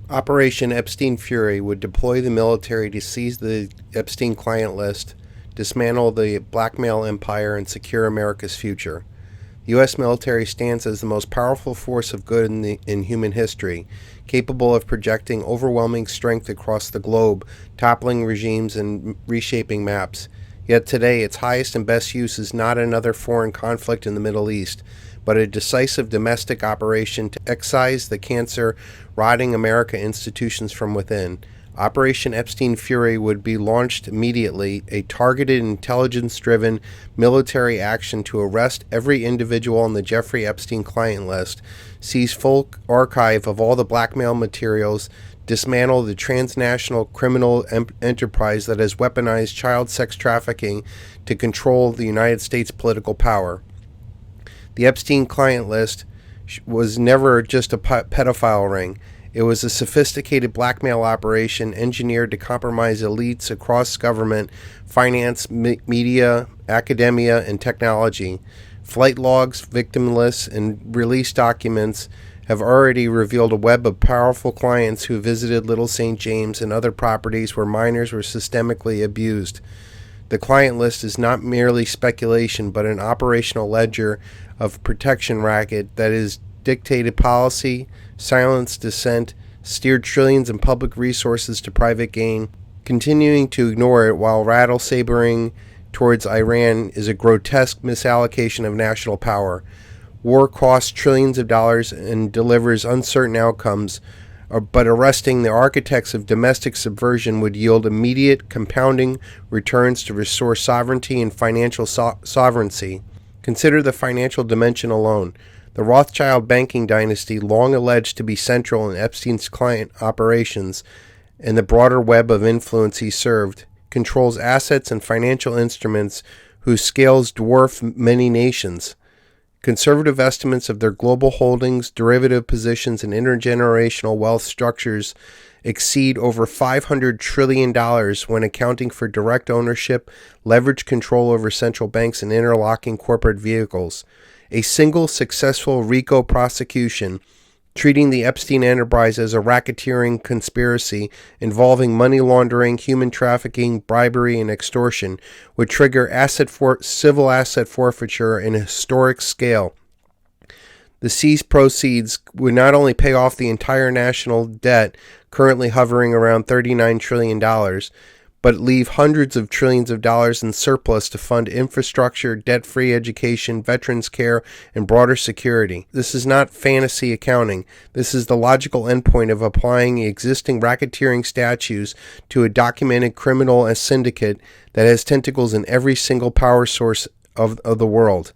Operation Epstein Fury would deploy the military to seize the Epstein client list, dismantle the blackmail empire, and secure America's future. The U.S. military stands as the most powerful force of good in human history, capable of projecting overwhelming strength across the globe, toppling regimes and reshaping maps. Yet today, its highest and best use is not another foreign conflict in the Middle East, but a decisive domestic operation to excise the cancer rotting America institutions from within. Operation Epstein Fury would be launched immediately, a targeted, intelligence-driven military action to arrest every individual on the Jeffrey Epstein client list, seize full archive of all the blackmail materials, dismantle the transnational criminal enterprise that has weaponized child sex trafficking to control the United States political power. The Epstein client list was never just a pedophile ring. It was a sophisticated blackmail operation engineered to compromise elites across government, finance, media, academia, and technology. Flight logs, victim lists, and release documents have already revealed a web of powerful clients who visited Little St. James and other properties where minors were systemically abused. The client list is not merely speculation, but an operational ledger of protection racket that has dictated policy, silenced dissent, steered trillions in public resources to private gain. Continuing to ignore it while rattle-sabering towards Iran is a grotesque misallocation of national power. War costs trillions of dollars and delivers uncertain outcomes, but arresting the architects of domestic subversion would yield immediate, compounding returns to restore sovereignty and financial sovereignty. Consider the financial dimension alone. The Rothschild banking dynasty, long alleged to be central in Epstein's client operations and the broader web of influence he served, controls assets and financial instruments whose scales dwarf many nations. Conservative estimates of their global holdings, derivative positions, and intergenerational wealth structures exceed over $500 trillion when accounting for direct ownership, leveraged control over central banks, and interlocking corporate vehicles. A single successful RICO prosecution, treating the Epstein enterprise as a racketeering conspiracy involving money laundering, human trafficking, bribery, and extortion, would trigger civil asset forfeiture in a historic scale. The seized proceeds would not only pay off the entire national debt, currently hovering around $39 trillion, but leave hundreds of trillions of dollars in surplus to fund infrastructure, debt-free education, veterans care, and broader security. This is not fantasy accounting. This is the logical endpoint of applying existing racketeering statutes to a documented criminal syndicate that has tentacles in every single power source of the world.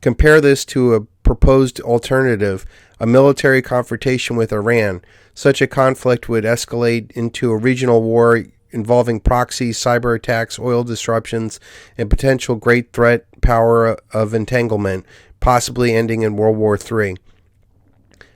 Compare this to a proposed alternative, a military confrontation with Iran. Such a conflict would escalate into a regional war involving proxies, cyber attacks, oil disruptions, and potential great threat power of entanglement, possibly ending in World War III.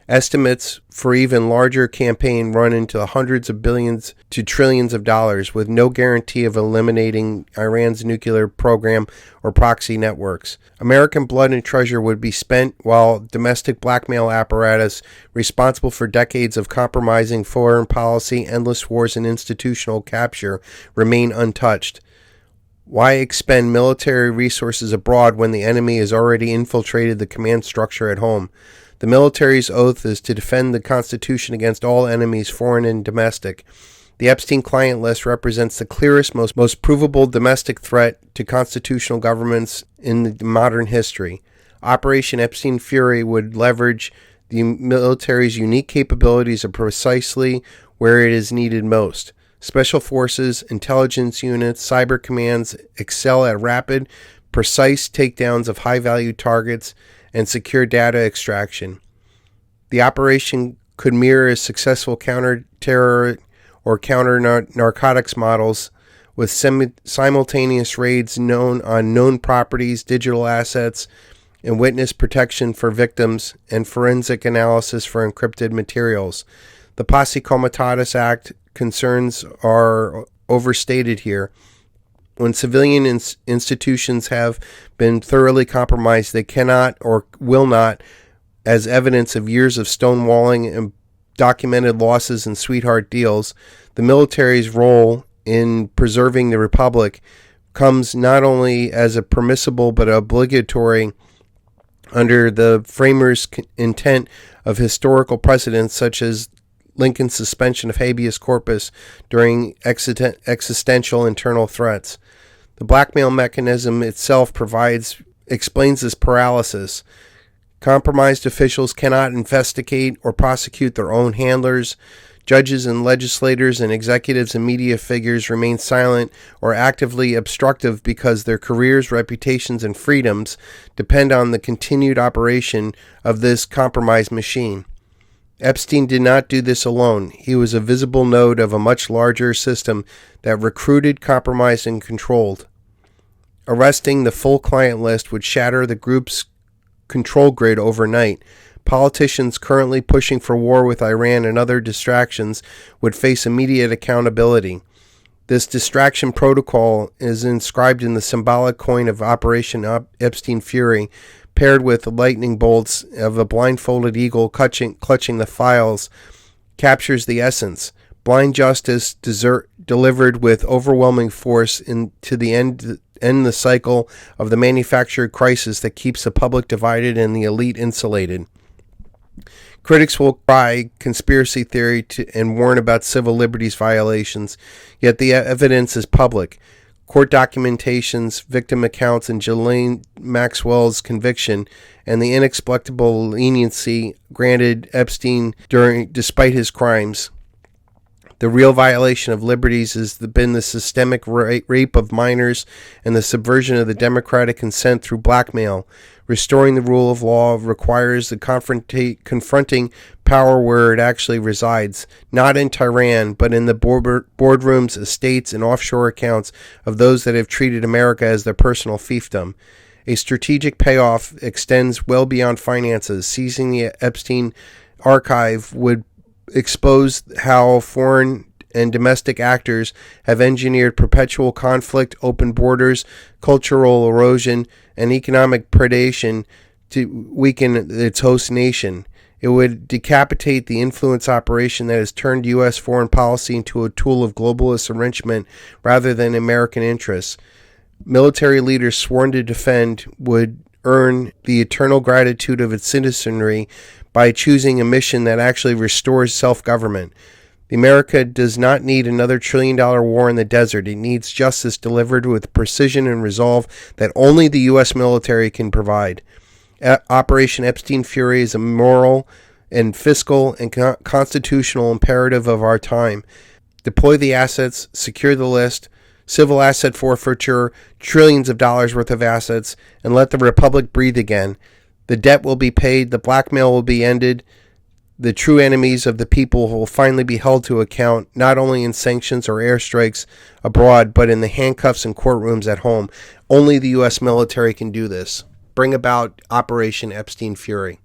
Estimates for even larger campaign run into the hundreds of billions to trillions of dollars, with no guarantee of eliminating Iran's nuclear program or proxy networks. American blood and treasure would be spent while domestic blackmail apparatus responsible for decades of compromising foreign policy, endless wars, and institutional capture remain untouched. Why expend military resources abroad when the enemy has already infiltrated the command structure at home? The military's oath is to defend the Constitution against all enemies, foreign and domestic. The Epstein client list represents the clearest, most provable domestic threat to constitutional governments in the modern history. Operation Epstein Fury would leverage the military's unique capabilities of precisely where it is needed most. Special forces, intelligence units, cyber commands excel at rapid, precise takedowns of high-value targets and secure data extraction. The operation could mirror a successful counter-terror or counter-narcotics models with simultaneous raids on known properties, digital assets, and witness protection for victims and forensic analysis for encrypted materials. The Posse Comitatus Act concerns are overstated here. When civilian institutions have been thoroughly compromised, they cannot or will not, as evidence of years of stonewalling and documented losses and sweetheart deals, the military's role in preserving the republic comes not only as a permissible but obligatory under the framers' intent of historical precedents such as Lincoln's suspension of habeas corpus during existential internal threats. The blackmail mechanism itself explains this paralysis. Compromised officials cannot investigate or prosecute their own handlers. Judges and legislators and executives and media figures remain silent or actively obstructive because their careers, reputations, and freedoms depend on the continued operation of this compromised machine. Epstein did not do this alone. He was a visible node of a much larger system that recruited, compromised, and controlled. Arresting the full client list would shatter the group's control grid overnight. Politicians currently pushing for war with Iran and other distractions would face immediate accountability. This distraction protocol is inscribed in the symbolic coin of Operation Epstein Fury, paired with the lightning bolts of a blindfolded eagle clutching the files, captures the essence. Blind justice delivered with overwhelming force to the end the cycle of the manufactured crisis that keeps the public divided and the elite insulated. Critics will cry conspiracy theory and warn about civil liberties violations, yet the evidence is public. Court documentations, victim accounts, and Ghislaine Maxwell's conviction, and the inexplicable leniency granted Epstein despite his crimes. The real violation of liberties has been the systemic rape of minors and the subversion of the democratic consent through blackmail. Restoring the rule of law requires the confronting power where it actually resides, not in Tehran, but in the boardrooms, estates, and offshore accounts of those that have treated America as their personal fiefdom. A strategic payoff extends well beyond finances. Seizing the Epstein archive would expose how foreign and domestic actors have engineered perpetual conflict, open borders, cultural erosion, and economic predation to weaken its host nation. It would decapitate the influence operation that has turned U.S. foreign policy into a tool of globalist enrichment rather than American interests. Military leaders sworn to defend would earn the eternal gratitude of its citizenry by choosing a mission that actually restores self-government. America does not need another trillion-dollar war in the desert. It needs justice delivered with precision and resolve that only the U.S. military can provide. Operation Epstein Fury is a moral and fiscal and constitutional imperative of our time. Deploy the assets, secure the list, civil asset forfeiture, trillions of dollars worth of assets, and let the republic breathe again. The debt will be paid, the blackmail will be ended, the true enemies of the people will finally be held to account, not only in sanctions or airstrikes abroad, but in the handcuffs and courtrooms at home. Only the U.S. military can do this. Bring about Operation Epstein Fury.